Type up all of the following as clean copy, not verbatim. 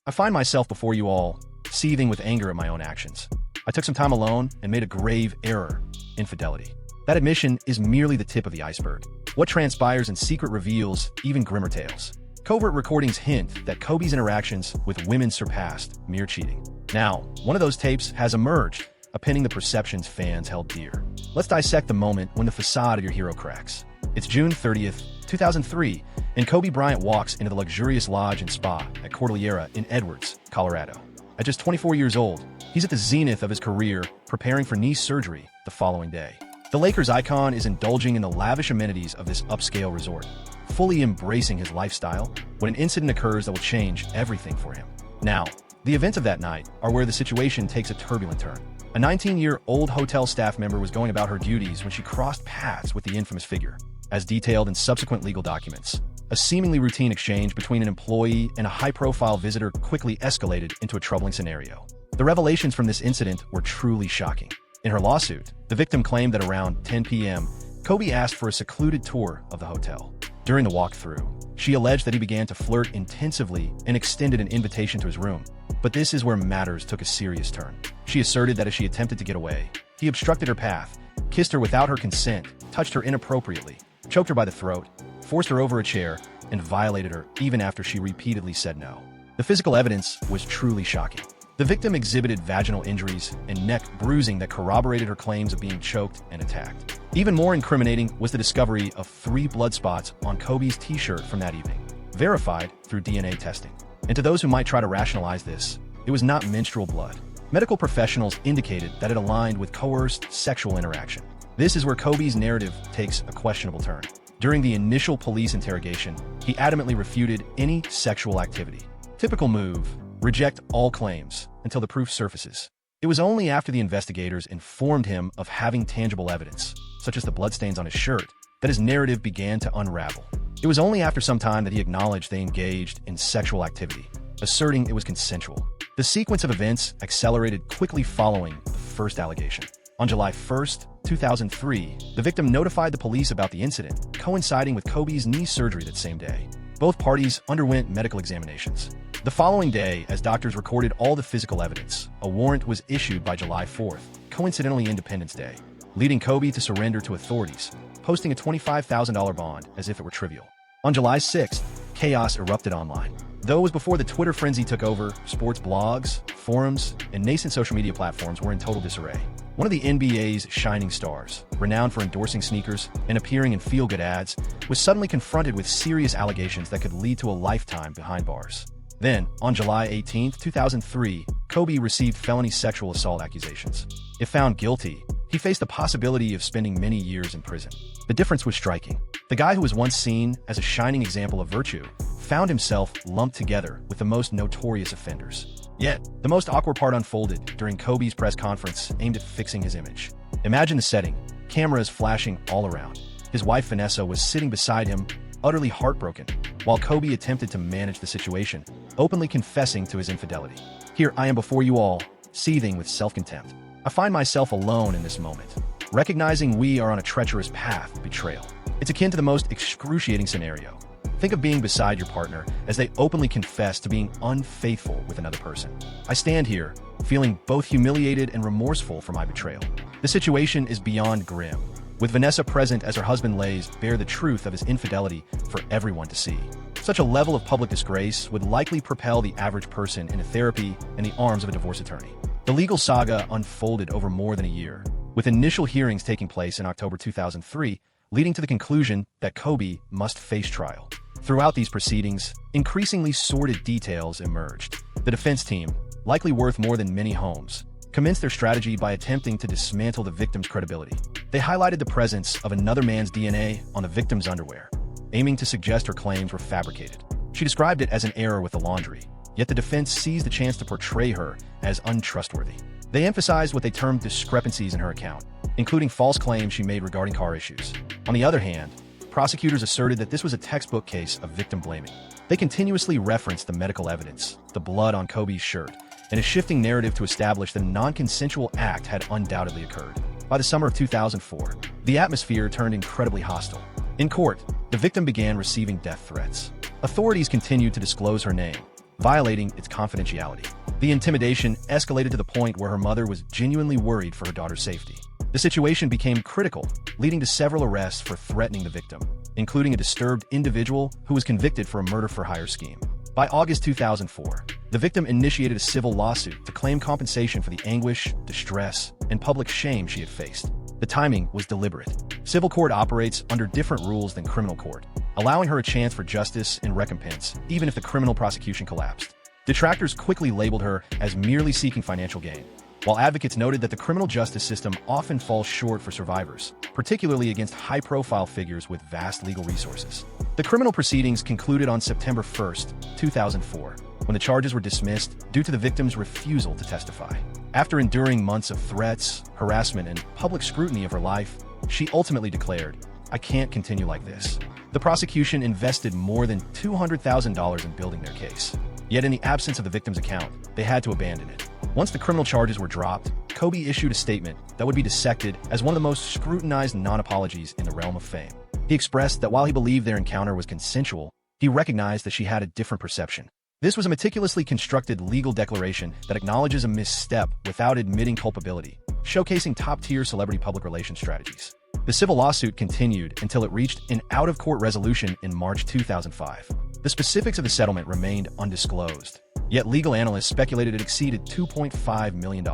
I find myself before you all, seething with anger at my own actions. I took some time alone and made a grave error: infidelity. That admission is merely the tip of the iceberg. What transpires in secret reveals even grimmer tales. Covert recordings hint that Kobe's interactions with women surpassed mere cheating. Now, one of those tapes has emerged, upending the perceptions fans held dear. Let's dissect the moment when the facade of your hero cracks. It's June 30th, 2003, and Kobe Bryant walks into the luxurious lodge and spa at Cordillera in Edwards, Colorado. At just 24 years old, he's at the zenith of his career, preparing for knee surgery the following day. The Lakers icon is indulging in the lavish amenities of this upscale resort, fully embracing his lifestyle when an incident occurs that will change everything for him. Now, the events of that night are where the situation takes a turbulent turn. A 19-year-old hotel staff member was going about her duties when she crossed paths with the infamous figure, as detailed in subsequent legal documents. A seemingly routine exchange between an employee and a high-profile visitor quickly escalated into a troubling scenario. The revelations from this incident were truly shocking. In her lawsuit, the victim claimed that around 10 p.m., Kobe asked for a secluded tour of the hotel. During the walkthrough, she alleged that he began to flirt intensively and extended an invitation to his room. But this is where matters took a serious turn. She asserted that as she attempted to get away, he obstructed her path, kissed her without her consent, touched her inappropriately, choked her by the throat, forced her over a chair, and violated her even after she repeatedly said no. The physical evidence was truly shocking. The victim exhibited vaginal injuries and neck bruising that corroborated her claims of being choked and attacked. Even more incriminating was the discovery of 3 blood spots on Kobe's t-shirt from that evening, verified through DNA testing. And to those who might try to rationalize this, it was not menstrual blood. Medical professionals indicated that it aligned with coerced sexual interaction. This is where Kobe's narrative takes a questionable turn. During the initial police interrogation, he adamantly refuted any sexual activity. Typical move: reject all claims until the proof surfaces. It was only after the investigators informed him of having tangible evidence, such as the bloodstains on his shirt, that his narrative began to unravel. It was only after some time that he acknowledged they engaged in sexual activity, asserting it was consensual. The sequence of events accelerated quickly following the first allegation. On July 1st, 2003, the victim notified the police about the incident, coinciding with Kobe's knee surgery that same day. Both parties underwent medical examinations. The following day, as doctors recorded all the physical evidence, a warrant was issued by July 4th, coincidentally Independence Day, leading Kobe to surrender to authorities, posting a $25,000 bond as if it were trivial. On July 6th, chaos erupted online. Though it was before the Twitter frenzy took over, sports blogs, forums, and nascent social media platforms were in total disarray. One of the NBA's shining stars, renowned for endorsing sneakers and appearing in feel-good ads, was suddenly confronted with serious allegations that could lead to a lifetime behind bars. Then, on July 18, 2003, Kobe received felony sexual assault accusations. If found guilty, he faced the possibility of spending many years in prison. The difference was striking. The guy who was once seen as a shining example of virtue found himself lumped together with the most notorious offenders. Yet, the most awkward part unfolded during Kobe's press conference aimed at fixing his image. Imagine the setting: cameras flashing all around. His wife Vanessa was sitting beside him, utterly heartbroken, while Kobe attempted to manage the situation, openly confessing to his infidelity. Here I am before you all, seething with self-contempt. I find myself alone in this moment, recognizing we are on a treacherous path of betrayal. It's akin to the most excruciating scenario. Think of being beside your partner as they openly confess to being unfaithful with another person. I stand here, feeling both humiliated and remorseful for my betrayal. The situation is beyond grim, with Vanessa present as her husband lays bare the truth of his infidelity for everyone to see. Such a level of public disgrace would likely propel the average person into therapy and the arms of a divorce attorney. The legal saga unfolded over more than a year, with initial hearings taking place in October 2003, leading to the conclusion that Kobe must face trial. Throughout these proceedings, increasingly sordid details emerged. The defense team, likely worth more than many homes, commenced their strategy by attempting to dismantle the victim's credibility. They highlighted the presence of another man's DNA on the victim's underwear, aiming to suggest her claims were fabricated. She described it as an error with the laundry, yet the defense seized the chance to portray her as untrustworthy. They emphasized what they termed discrepancies in her account, including false claims she made regarding car issues. On the other hand, prosecutors asserted that this was a textbook case of victim blaming. They continuously referenced the medical evidence, the blood on Kobe's shirt, and a shifting narrative to establish that a non-consensual act had undoubtedly occurred. By the summer of 2004, the atmosphere turned incredibly hostile. In court, the victim began receiving death threats. Authorities continued to disclose her name, violating its confidentiality. The intimidation escalated to the point where her mother was genuinely worried for her daughter's safety. The situation became critical, leading to several arrests for threatening the victim, including a disturbed individual who was convicted for a murder-for-hire scheme. By August 2004, the victim initiated a civil lawsuit to claim compensation for the anguish, distress, and public shame she had faced. The timing was deliberate. Civil court operates under different rules than criminal court, allowing her a chance for justice and recompense, even if the criminal prosecution collapsed. Detractors quickly labeled her as merely seeking financial gain, while advocates noted that the criminal justice system often falls short for survivors, particularly against high-profile figures with vast legal resources. The criminal proceedings concluded on September 1, 2004, when the charges were dismissed due to the victim's refusal to testify. After enduring months of threats, harassment, and public scrutiny of her life, she ultimately declared, "I can't continue like this." The prosecution invested more than $200,000 in building their case. Yet in the absence of the victim's account, they had to abandon it. Once the criminal charges were dropped, Kobe issued a statement that would be dissected as one of the most scrutinized non-apologies in the realm of fame. He expressed that while he believed their encounter was consensual, he recognized that she had a different perception. This was a meticulously constructed legal declaration that acknowledges a misstep without admitting culpability, showcasing top-tier celebrity public relations strategies. The civil lawsuit continued until it reached an out-of-court resolution in March 2005. The specifics of the settlement remained undisclosed, yet legal analysts speculated it exceeded $2.5 million.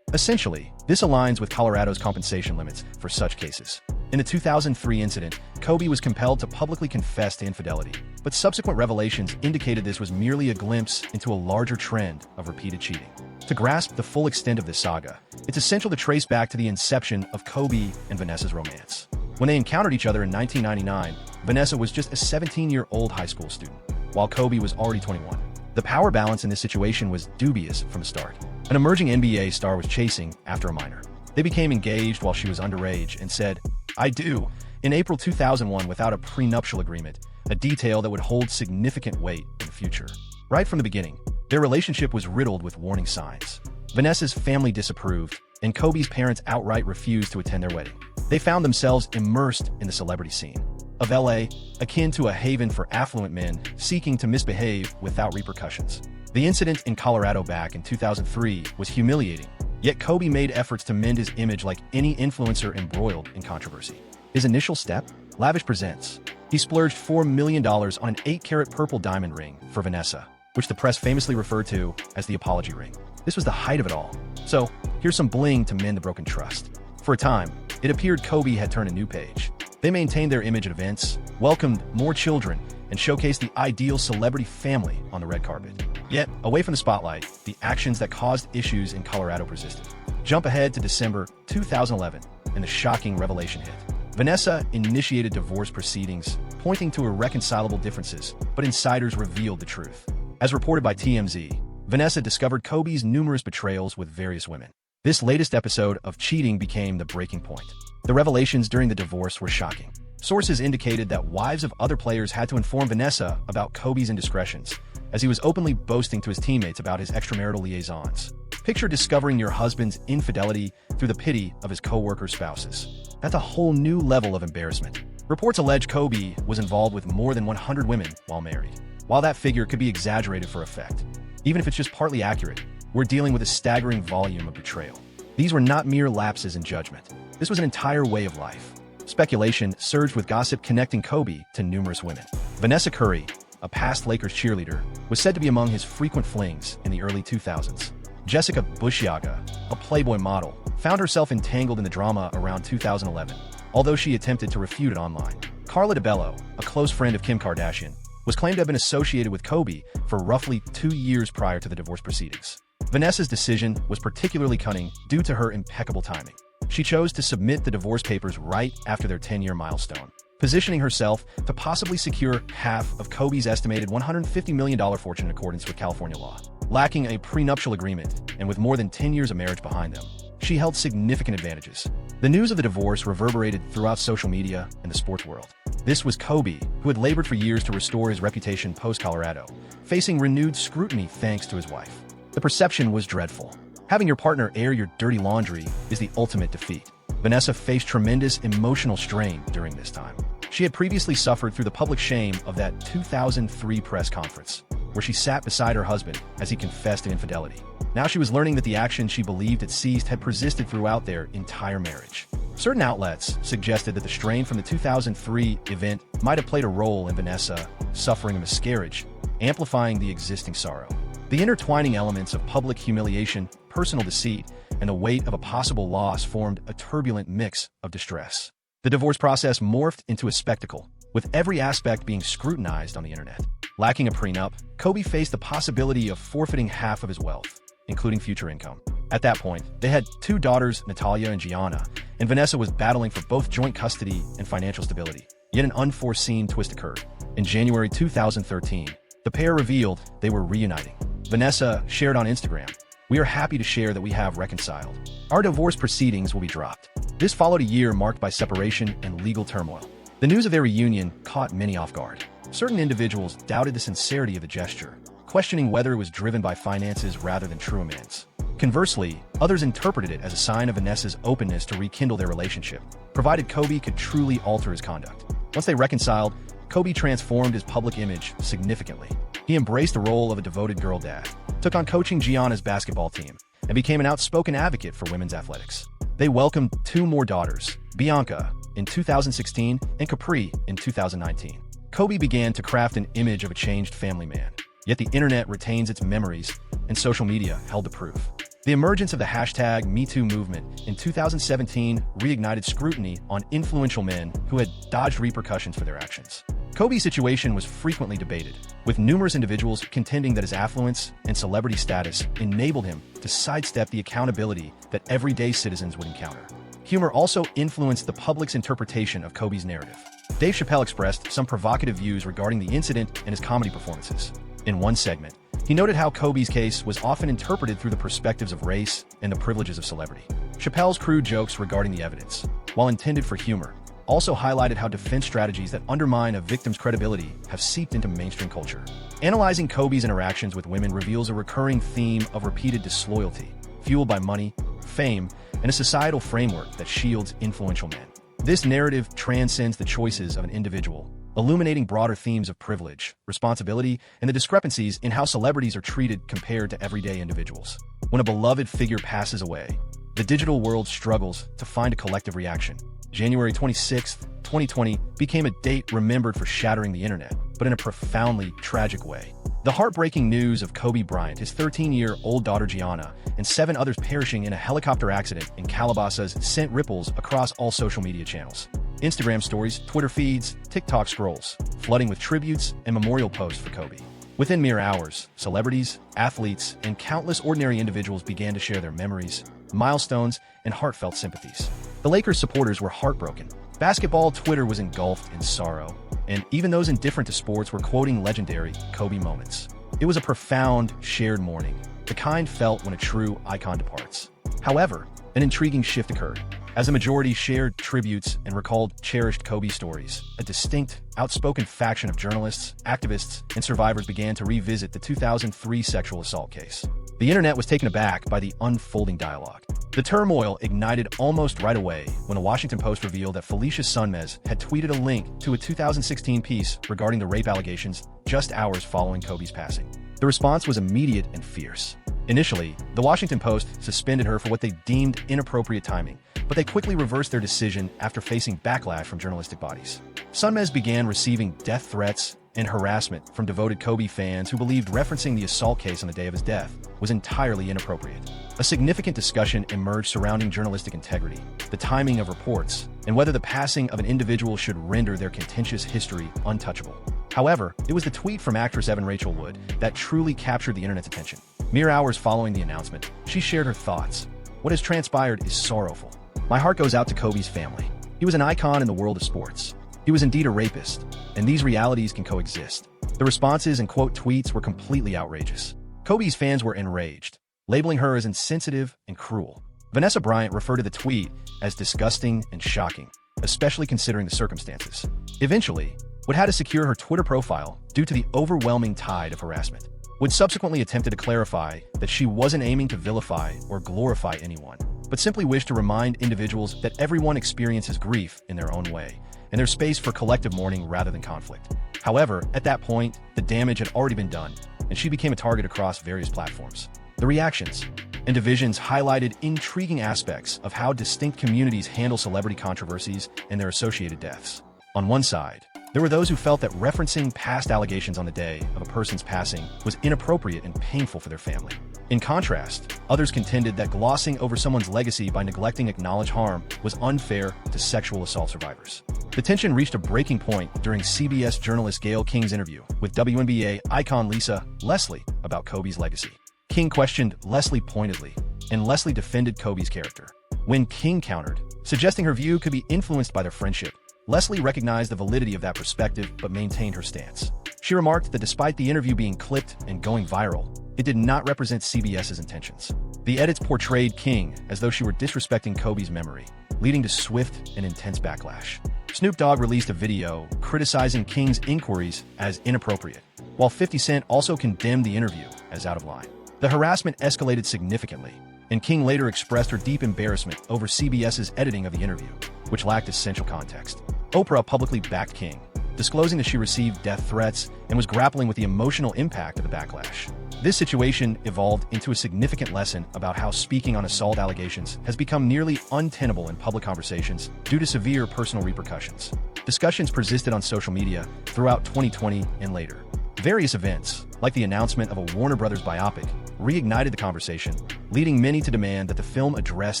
Essentially, this aligns with Colorado's compensation limits for such cases. In the 2003 incident, Kobe was compelled to publicly confess to infidelity, but subsequent revelations indicated this was merely a glimpse into a larger trend of repeated cheating. To grasp the full extent of this saga, it's essential to trace back to the inception of Kobe and Vanessa's romance. When they encountered each other in 1999, Vanessa was just a 17-year-old high school student, while Kobe was already 21. The power balance in this situation was dubious from the start. An emerging NBA star was chasing after a minor. They became engaged while she was underage and said, "I do," in April 2001 without a prenuptial agreement, a detail that would hold significant weight in the future. Right from the beginning, their relationship was riddled with warning signs. Vanessa's family disapproved, and Kobe's parents outright refused to attend their wedding. They found themselves immersed in the celebrity scene of LA, akin to a haven for affluent men seeking to misbehave without repercussions. The incident in Colorado back in 2003 was humiliating, yet Kobe made efforts to mend his image like any influencer embroiled in controversy. His initial step? Lavish presents. He splurged $4 million on an 8-carat purple diamond ring for Vanessa, which the press famously referred to as the apology ring. This was the height of it all. So, here's some bling to mend the broken trust. For a time, it appeared Kobe had turned a new page. They maintained their image at events, welcomed more children, and showcased the ideal celebrity family on the red carpet. Yet, away from the spotlight, the actions that caused issues in Colorado persisted. Jump ahead to December 2011, and the shocking revelation hit. Vanessa initiated divorce proceedings, pointing to irreconcilable differences, but insiders revealed the truth. As reported by TMZ, Vanessa discovered Kobe's numerous betrayals with various women. This latest episode of cheating became the breaking point. The revelations during the divorce were shocking. Sources indicated that wives of other players had to inform Vanessa about Kobe's indiscretions, as he was openly boasting to his teammates about his extramarital liaisons. Picture discovering your husband's infidelity through the pity of his co-worker spouses. That's a whole new level of embarrassment. Reports allege Kobe was involved with more than 100 women while married. While that figure could be exaggerated for effect, even if it's just partly accurate, we're dealing with a staggering volume of betrayal. These were not mere lapses in judgment. This was an entire way of life. Speculation surged with gossip connecting Kobe to numerous women. Vanessa Curry, a past Lakers cheerleader, was said to be among his frequent flings in the early 2000s. Jessica Bushiaga, a Playboy model, found herself entangled in the drama around 2011, although she attempted to refute it online. Carla DeBello, a close friend of Kim Kardashian, was claimed to have been associated with Kobe for roughly 2 years prior to the divorce proceedings. Vanessa's decision was particularly cunning due to her impeccable timing. She chose to submit the divorce papers right after their 10-year milestone, positioning herself to possibly secure half of Kobe's estimated $150 million fortune in accordance with California law. Lacking a prenuptial agreement, and with more than 10 years of marriage behind them, she held significant advantages. The news of the divorce reverberated throughout social media and the sports world. This was Kobe, who had labored for years to restore his reputation post-Colorado, facing renewed scrutiny thanks to his wife. The perception was dreadful. Having your partner air your dirty laundry is the ultimate defeat. Vanessa faced tremendous emotional strain during this time. She had previously suffered through the public shame of that 2003 press conference. where she sat beside her husband as he confessed to infidelity. Now she was learning that the action she believed had ceased had persisted throughout their entire marriage. Certain outlets suggested that the strain from the 2003 event might have played a role in Vanessa suffering a miscarriage, amplifying the existing sorrow. The intertwining elements of public humiliation, personal deceit, and the weight of a possible loss formed a turbulent mix of distress. The divorce process morphed into a spectacle, with every aspect being scrutinized on the internet. Lacking a prenup, Kobe faced the possibility of forfeiting half of his wealth, including future income. At that point, they had two daughters, Natalia and Gianna, and Vanessa was battling for both joint custody and financial stability. Yet an unforeseen twist occurred. In January 2013, the pair revealed they were reuniting. Vanessa shared on Instagram, "We are happy to share that we have reconciled. Our divorce proceedings will be dropped." This followed a year marked by separation and legal turmoil. The news of their reunion caught many off guard. Certain individuals doubted the sincerity of the gesture, questioning whether it was driven by finances rather than true amends. Conversely, others interpreted it as a sign of Vanessa's openness to rekindle their relationship, provided Kobe could truly alter his conduct. Once they reconciled, Kobe transformed his public image significantly. He embraced the role of a devoted girl dad, took on coaching Gianna's basketball team, and became an outspoken advocate for women's athletics. They welcomed two more daughters, Bianca in 2016 and Capri in 2019. Kobe began to craft an image of a changed family man. Yet the internet retains its memories, and social media held the proof. The emergence of the hashtag #MeToo movement in 2017 reignited scrutiny on influential men who had dodged repercussions for their actions. Kobe's situation was frequently debated, with numerous individuals contending that his affluence and celebrity status enabled him to sidestep the accountability that everyday citizens would encounter. Humor also influenced the public's interpretation of Kobe's narrative. Dave Chappelle expressed some provocative views regarding the incident in his comedy performances. In one segment, he noted how Kobe's case was often interpreted through the perspectives of race and the privileges of celebrity. Chappelle's crude jokes regarding the evidence, while intended for humor, also highlighted how defense strategies that undermine a victim's credibility have seeped into mainstream culture. Analyzing Kobe's interactions with women reveals a recurring theme of repeated disloyalty, fueled by money, fame, and a societal framework that shields influential men. This narrative transcends the choices of an individual, illuminating broader themes of privilege, responsibility, and the discrepancies in how celebrities are treated compared to everyday individuals. When a beloved figure passes away, the digital world struggles to find a collective reaction. January 26, 2020 became a date remembered for shattering the internet, but in a profoundly tragic way. The heartbreaking news of Kobe Bryant, his 13-year-old daughter Gianna, and 7 others perishing in a helicopter accident in Calabasas sent ripples across all social media channels. Instagram stories, Twitter feeds, TikTok scrolls, flooding with tributes and memorial posts for Kobe. Within mere hours, celebrities, athletes, and countless ordinary individuals began to share their memories, milestones, and heartfelt sympathies. The Lakers supporters were heartbroken. Basketball Twitter was engulfed in sorrow, and even those indifferent to sports were quoting legendary Kobe moments. It was a profound, shared mourning, the kind felt when a true icon departs. However, an intriguing shift occurred. As the majority shared tributes and recalled cherished Kobe stories, a distinct, outspoken faction of journalists, activists, and survivors began to revisit the 2003 sexual assault case. The internet was taken aback by the unfolding dialogue. The turmoil ignited almost right away when the Washington Post revealed that Felicia Sunmez had tweeted a link to a 2016 piece regarding the rape allegations just hours following Kobe's passing. The response was immediate and fierce. Initially, the Washington Post suspended her for what they deemed inappropriate timing, but they quickly reversed their decision after facing backlash from journalistic bodies. Sunmez began receiving death threats and harassment from devoted Kobe fans who believed referencing the assault case on the day of his death was entirely inappropriate. A significant discussion emerged surrounding journalistic integrity, the timing of reports, and whether the passing of an individual should render their contentious history untouchable. However, it was the tweet from actress Evan Rachel Wood that truly captured the internet's attention. Mere hours following the announcement, she shared her thoughts. "What has transpired is sorrowful. My heart goes out to Kobe's family. He was an icon in the world of sports. He was indeed a rapist, and these realities can coexist." The responses and quote tweets were completely outrageous. Kobe's fans were enraged, labeling her as insensitive and cruel. Vanessa Bryant referred to the tweet as disgusting and shocking, especially considering the circumstances. Eventually, Wood had to secure her Twitter profile due to the overwhelming tide of harassment. Wood subsequently attempted to clarify that she wasn't aiming to vilify or glorify anyone, but simply wished to remind individuals that everyone experiences grief in their own way, and there's space for collective mourning rather than conflict. However, at that point, the damage had already been done. and she became a target across various platforms. The reactions and divisions highlighted intriguing aspects of how distinct communities handle celebrity controversies and their associated deaths. On one side, there were those who felt that referencing past allegations on the day of a person's passing was inappropriate and painful for their family. In contrast, others contended that glossing over someone's legacy by neglecting acknowledged harm was unfair to sexual assault survivors. The tension reached a breaking point during CBS journalist Gayle King's interview with WNBA icon Lisa Leslie about Kobe's legacy. King questioned Leslie pointedly, and Leslie defended Kobe's character. When King countered, suggesting her view could be influenced by their friendship, Leslie recognized the validity of that perspective but maintained her stance. She remarked that despite the interview being clipped and going viral, it did not represent CBS's intentions. The edits portrayed King as though she were disrespecting Kobe's memory, leading to swift and intense backlash. Snoop Dogg released a video criticizing King's inquiries as inappropriate, while 50 Cent also condemned the interview as out of line. The harassment escalated significantly, and King later expressed her deep embarrassment over CBS's editing of the interview, which lacked essential context. Oprah publicly backed King, disclosing that she received death threats and was grappling with the emotional impact of the backlash. This situation evolved into a significant lesson about how speaking on assault allegations has become nearly untenable in public conversations due to severe personal repercussions. Discussions persisted on social media throughout 2020 and later. Various events, like the announcement of a Warner Brothers biopic, reignited the conversation, leading many to demand that the film address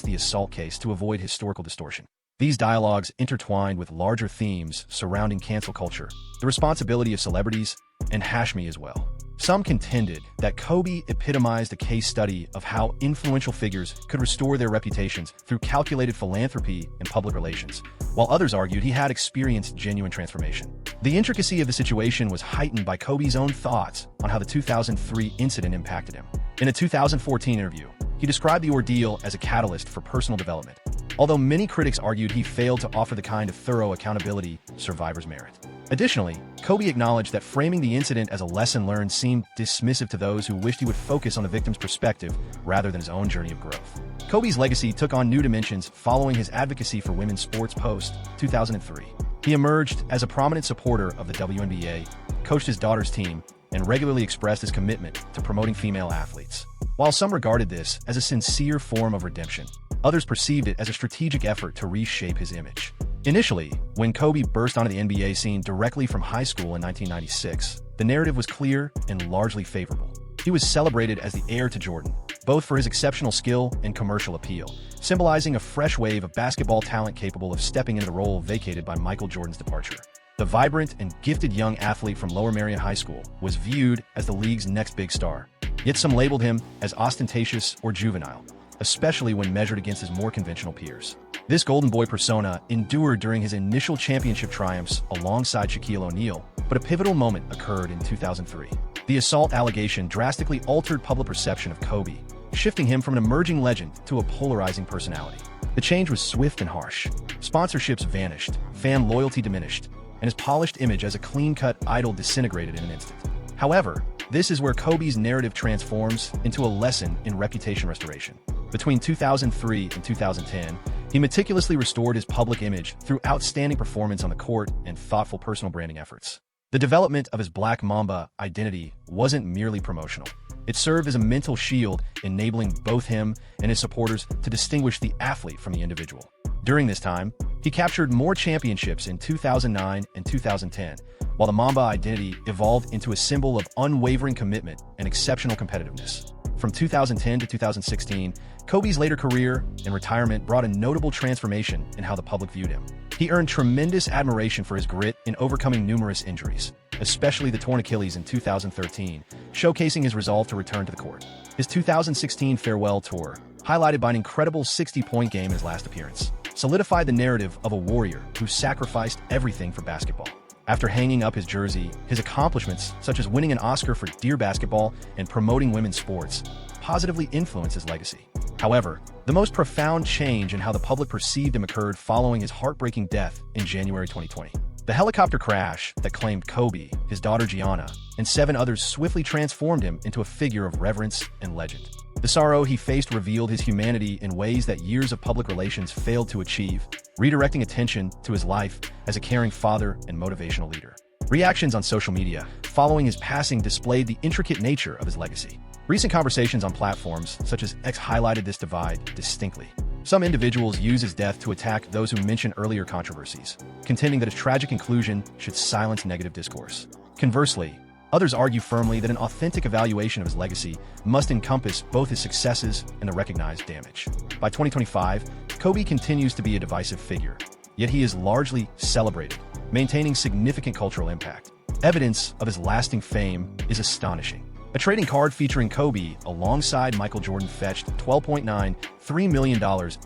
the assault case to avoid historical distortion. These dialogues intertwined with larger themes surrounding cancel culture, the responsibility of celebrities, and Hashmi as well. Some contended that Kobe epitomized a case study of how influential figures could restore their reputations through calculated philanthropy and public relations, while others argued he had experienced genuine transformation. The intricacy of the situation was heightened by Kobe's own thoughts on how the 2003 incident impacted him. In a 2014 interview, he described the ordeal as a catalyst for personal development, although many critics argued he failed to offer the kind of thorough accountability survivors merit. Additionally, Kobe acknowledged that framing the incident as a lesson learned seemed dismissive to those who wished he would focus on the victim's perspective rather than his own journey of growth. Kobe's legacy took on new dimensions following his advocacy for women's sports post-2003. He emerged as a prominent supporter of the WNBA, coached his daughter's team, and regularly expressed his commitment to promoting female athletes. While some regarded this as a sincere form of redemption, others perceived it as a strategic effort to reshape his image. Initially, when Kobe burst onto the NBA scene directly from high school in 1996, the narrative was clear and largely favorable. He was celebrated as the heir to Jordan, both for his exceptional skill and commercial appeal, symbolizing a fresh wave of basketball talent capable of stepping into the role vacated by Michael Jordan's departure. The vibrant and gifted young athlete from Lower Merion High School was viewed as the league's next big star, yet some labeled him as ostentatious or juvenile, especially when measured against his more conventional peers. This golden boy persona endured during his initial championship triumphs alongside Shaquille O'Neal, but a pivotal moment occurred in 2003. The assault allegation drastically altered public perception of Kobe, shifting him from an emerging legend to a polarizing personality. The change was swift and harsh. Sponsorships vanished, fan loyalty diminished, and his polished image as a clean-cut idol disintegrated in an instant. However, this is where Kobe's narrative transforms into a lesson in reputation restoration. Between 2003 and 2010, he meticulously restored his public image through outstanding performance on the court and thoughtful personal branding efforts. The development of his Black Mamba identity wasn't merely promotional. It served as a mental shield, enabling both him and his supporters to distinguish the athlete from the individual. During this time, he captured more championships in 2009 and 2010, while the Mamba identity evolved into a symbol of unwavering commitment and exceptional competitiveness. From 2010 to 2016, Kobe's later career and retirement brought a notable transformation in how the public viewed him. He earned tremendous admiration for his grit in overcoming numerous injuries, especially the torn Achilles in 2013, showcasing his resolve to return to the court. His 2016 farewell tour, highlighted by an incredible 60-point game in his last appearance, solidified the narrative of a warrior who sacrificed everything for basketball. After hanging up his jersey, his accomplishments, such as winning an Oscar for Dear Basketball and promoting women's sports, positively influenced his legacy. However, the most profound change in how the public perceived him occurred following his heartbreaking death in January 2020. The helicopter crash that claimed Kobe, his daughter Gianna, and 7 others swiftly transformed him into a figure of reverence and legend. The sorrow he faced revealed his humanity in ways that years of public relations failed to achieve, redirecting attention to his life as a caring father and motivational leader. Reactions on social media following his passing displayed the intricate nature of his legacy. Recent conversations on platforms such as X highlighted this divide distinctly. Some individuals use his death to attack those who mention earlier controversies, contending that a tragic conclusion should silence negative discourse. Conversely, others argue firmly that an authentic evaluation of his legacy must encompass both his successes and the recognized damage. By 2025, Kobe continues to be a divisive figure, yet he is largely celebrated, maintaining significant cultural impact. Evidence of his lasting fame is astonishing. A trading card featuring Kobe alongside Michael Jordan fetched $12.93 million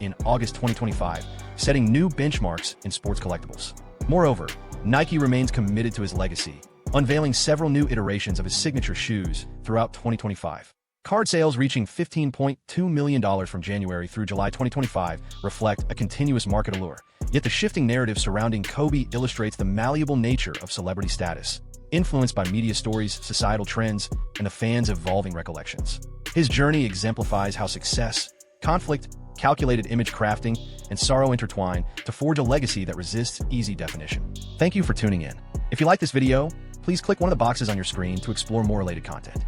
in August 2025, setting new benchmarks in sports collectibles. Moreover, Nike remains committed to his legacy, unveiling several new iterations of his signature shoes throughout 2025. Card sales reaching $15.2 million from January through July 2025 reflect a continuous market allure, yet the shifting narrative surrounding Kobe illustrates the malleable nature of celebrity status, influenced by media stories, societal trends, and the fans' evolving recollections. His journey exemplifies how success, conflict, calculated image crafting, and sorrow intertwine to forge a legacy that resists easy definition. Thank you for tuning in. If you like this video, please click one of the boxes on your screen to explore more related content.